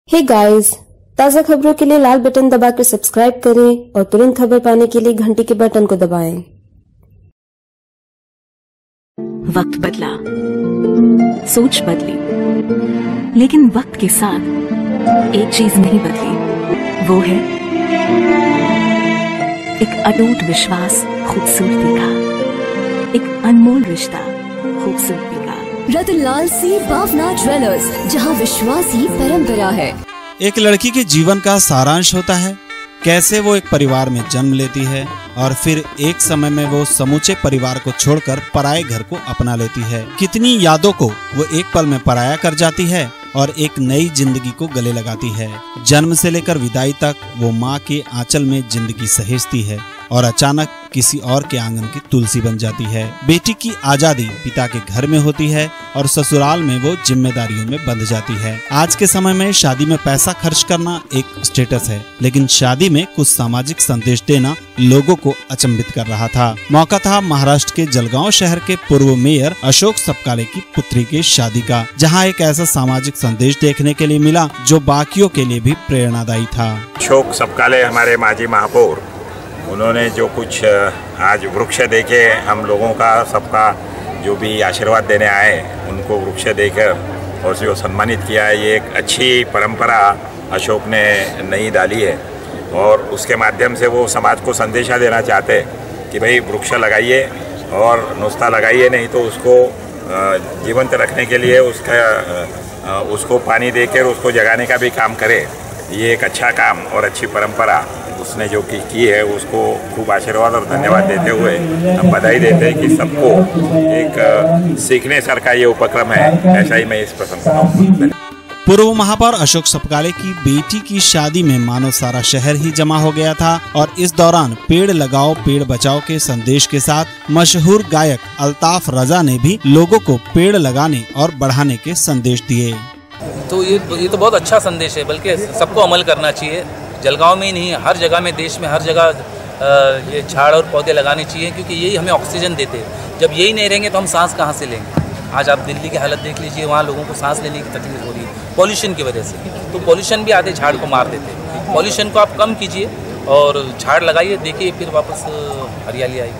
Hey guys, ताज़ा खबरों के लिए लाल बटन दबाकर सब्सक्राइब करें और तुरंत खबर पाने के लिए घंटी के बटन को दबाएं। वक्त बदला, सोच बदली, लेकिन वक्त के साथ एक चीज नहीं बदली, वो है एक अटूट विश्वास खूबसूरती का, एक अनमोल रिश्ता खूबसूरती का। रतनलाल सी भावना ज्वेलर्स, जहां विश्वास ही परंपरा है। एक लड़की के जीवन का सारांश होता है कैसे वो एक परिवार में जन्म लेती है और फिर एक समय में वो समूचे परिवार को छोड़कर पराये घर को अपना लेती है। कितनी यादों को वो एक पल में पराया कर जाती है और एक नई जिंदगी को गले लगाती है। जन्म से लेकर विदाई तक वो माँ के आंचल में जिंदगी सहेजती है और अचानक किसी और के आंगन की तुलसी बन जाती है। बेटी की आजादी पिता के घर में होती है और ससुराल में वो जिम्मेदारियों में बंध जाती है। आज के समय में शादी में पैसा खर्च करना एक स्टेटस है, लेकिन शादी में कुछ सामाजिक संदेश देना लोगों को अचंभित कर रहा था। मौका था महाराष्ट्र के जलगांव शहर के पूर्व मेयर अशोक सपकाले की पुत्री की शादी का, जहां एक ऐसा सामाजिक संदेश देखने के लिए मिला जो बाकियों के लिए भी प्रेरणादायी था। अशोक सपकाले हमारे माजी महापौर, उन्होंने जो कुछ आज वृक्ष देके हम लोगों का सबका जो भी आशीर्वाद देने आए उनको वृक्ष देकर और जो सम्मानित किया है, ये एक अच्छी परंपरा अशोक ने नई डाली है और उसके माध्यम से वो समाज को संदेशा देना चाहते हैं कि भाई वृक्ष लगाइए और नुस्खा लगाइए नहीं तो उसको जीवंत रखने के लिए उसको पानी देकर उसको जगाने का भी काम करे। ये एक अच्छा काम और अच्छी परंपरा उसने जो की है उसको खूब आशीर्वाद और धन्यवाद देते हुए हम बधाई देते हैं कि सबको एक सीखने सर का ये उपक्रम है। ऐसा ही मैं इस प्रसंग में पूर्व महापौर अशोक सपकाले की बेटी की शादी में मानो सारा शहर ही जमा हो गया था और इस दौरान पेड़ लगाओ पेड़ बचाओ के संदेश के साथ मशहूर गायक अल्ताफ रजा ने भी लोगों को पेड़ लगाने और बढ़ाने के संदेश दिए। तो ये तो बहुत अच्छा संदेश है, बल्कि सबको अमल करना चाहिए। जलगांव में ही नहीं, हर जगह में, देश में हर जगह ये झाड़ और पौधे लगाने चाहिए, क्योंकि यही हमें ऑक्सीजन देते हैं। जब यही नहीं रहेंगे तो हम सांस कहाँ से लेंगे। आज आप दिल्ली की हालत देख लीजिए, वहाँ लोगों को सांस लेने की तकलीफ हो रही है पॉल्यूशन की वजह से। तो पॉल्यूशन भी आधे झाड़ को मार देते हैं। पॉल्यूशन को आप कम कीजिए और झाड़ लगाइए, देखिए फिर वापस हरियाली आएगी।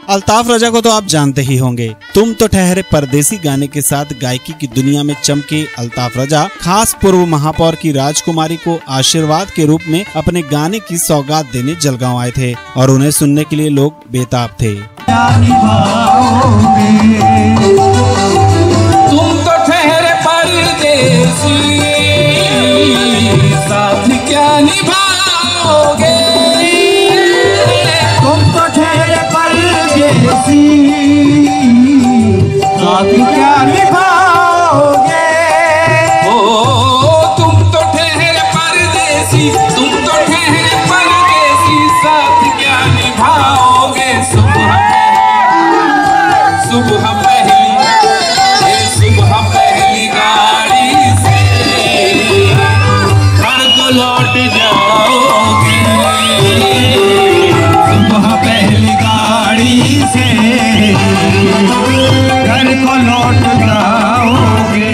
अल्ताफ रजा को तो आप जानते ही होंगे। तुम तो ठहरे परदेसी गाने के साथ गायकी की दुनिया में चमके अल्ताफ रजा खास पूर्व महापौर की राजकुमारी को आशीर्वाद के रूप में अपने गाने की सौगात देने जलगांव आए थे और उन्हें सुनने के लिए लोग बेताब थे। तुम तो ठहरे परदेसी, साथ क्या निभाओगे। तुम तो ठहरे परदेसी, साथ क्या निभाओगे। ओ तुम तो ठहरे परदेसी, तुम तो ठहरे परदेसी, साथ क्या निभाओगे। सुबह पहली गाड़ी से घर को लौट जाओगे। सुबह पहली गाड़ी से घर को लौट जाओगे।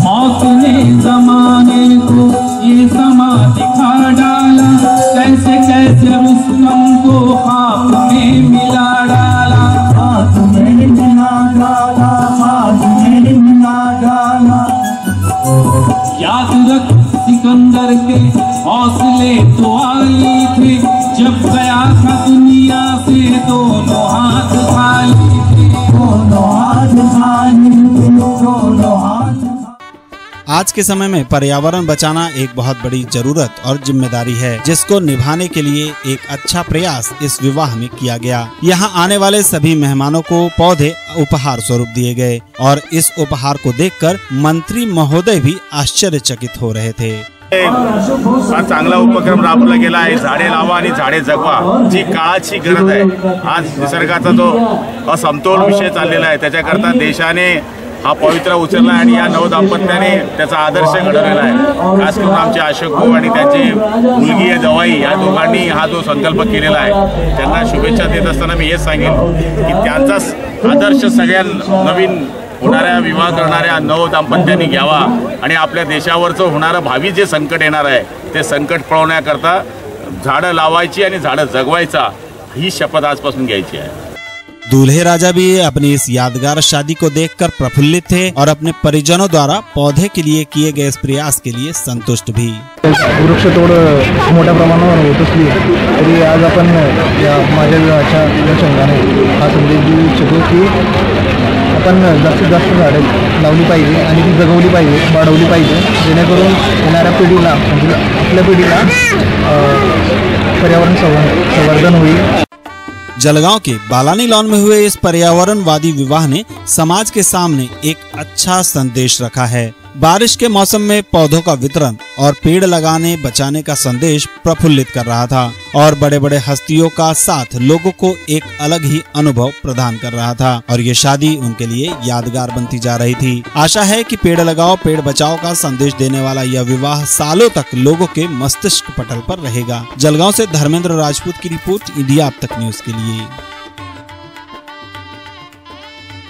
मौत ने जमाने को ये समा दिखा डाला, कैसे कैसे रुस्तम को खाक में मिला डाला। हाथ में मिला डाला, हाथ में मिला डाला। याद रख सिकंदर के हौसले तो आली थे, जब गया था दुनिया से दोनों हाथ खाली थे। दोनों हाथ खाली थे, दोनों हाथ। आज के समय में पर्यावरण बचाना एक बहुत बड़ी जरूरत और जिम्मेदारी है, जिसको निभाने के लिए एक अच्छा प्रयास इस विवाह में किया गया। यहाँ आने वाले सभी मेहमानों को पौधे उपहार स्वरूप दिए गए और इस उपहार को देखकर मंत्री महोदय भी आश्चर्यचकित हो रहे थे। हा चांगला उपक्रम राबवला गेला आहे। झाडे लावा आणि झाडे जगवा, जी काळाची गरज आहे। आज निसर्गाचा जो असमतोल विषय चाललेला आहे, त्याच्याकरता देशाने हा पवित्रा उचलला आणि या नवदाम्पत्याने त्याचा आदर्श घडवलेला आहे। खास करून आमचे अशोक भाऊ आणि त्यांची मुलगी जवाई या दोघांनी हा जो संकल्प केलेला आहे, त्यांना शुभेच्छा देत असताना मी हेच सांगेन की त्यांचा आदर्श सगळ्या नवीन होणाऱ्या विवाह करणाऱ्या नव दाम्पत्यांनी घ्यावा आणि आपल्या देशावरचं होणारं भावी जे संकट येणार आहे ते संकट पळवण्याकरता झाडं लावायची आणि झाडं जगवायचा ही शपथ आजपासून घ्यायची आहे। दूल्हे राजा भी अपनी इस यादगार शादी को देखकर प्रफुल्लित थे और अपने परिजनों द्वारा पौधे के लिए किए गए इस प्रयास के लिए संतुष्ट भी। वृक्षतोड मोठ्या प्रमाणावर होत असली तरी आज आपण या माझ्या विवाहाच्या अनुषंगाने हा संदेश देऊ इच्छितो की आपण जास्तीत जास्त झाडे लावली पाहिजे आणि ती जगवली पाहिजे, वाढवली पाहिजे, जेणेकरून येणाऱ्या पिढीला म्हणजे आपल्या पिढीला पर्यावरण संवर्धन होईल। जलगांव के बालानी लॉन में हुए इस पर्यावरणवादी विवाह ने समाज के सामने एक अच्छा संदेश रखा है। बारिश के मौसम में पौधों का वितरण और पेड़ लगाने बचाने का संदेश प्रफुल्लित कर रहा था और बड़े बड़े हस्तियों का साथ लोगों को एक अलग ही अनुभव प्रदान कर रहा था और ये शादी उनके लिए यादगार बनती जा रही थी। आशा है कि पेड़ लगाओ पेड़ बचाओ का संदेश देने वाला यह विवाह सालों तक लोगों के मस्तिष्क पटल पर रहेगा। जलगांव से धर्मेंद्र राजपूत की रिपोर्ट, इंडिया अब तक न्यूज के लिए।